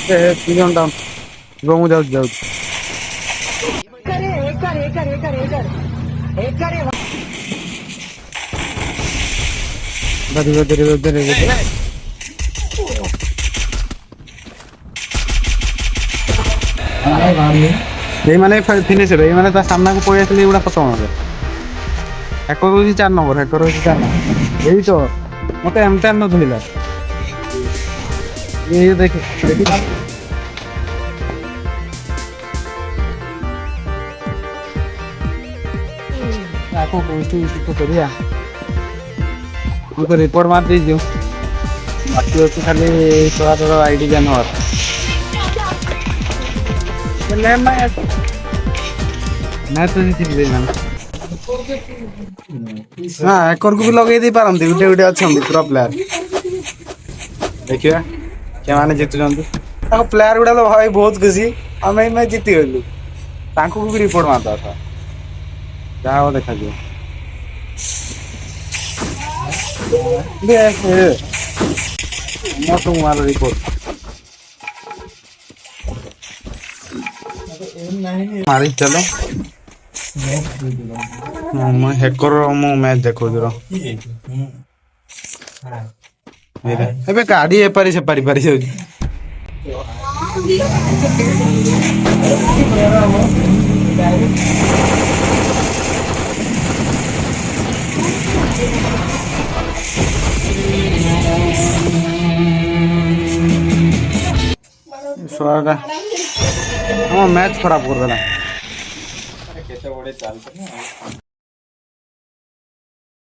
तीन डाउन गो मु जाऊँ जाऊँ ये माने फिनिशर ये माने ता सामना को पळी आसले एवढा खतम হবে हैकर होची 4 नंबर हैकर होची 4 नंबर यही तो मते M10 न धुलिला ये देखि आपको कोई तो करिया उनको रिपोर्ट मार दीजिए बाकी होती खाली थोड़ा आईडी जानवर मैं तो नहीं थी ना हाँ एक और को भी लगे दी पारम थी उठे अच्छा हम पूरा प्लेयर देखिए क्या माने जीतु जानते ताको प्लेयर गुडा तो भाई बहुत खुशी हमें मैं जीती गलु ताको को भी रिपोर्ट मारता था क्या हो देखा जो मोटू मारो रिपोर्ट मारी चलो मैं हैकर मु मैच देखो जरा एबे गाड़ी ए पारी से पारी पारी जाउ सोरा हम मैच खराब कर देना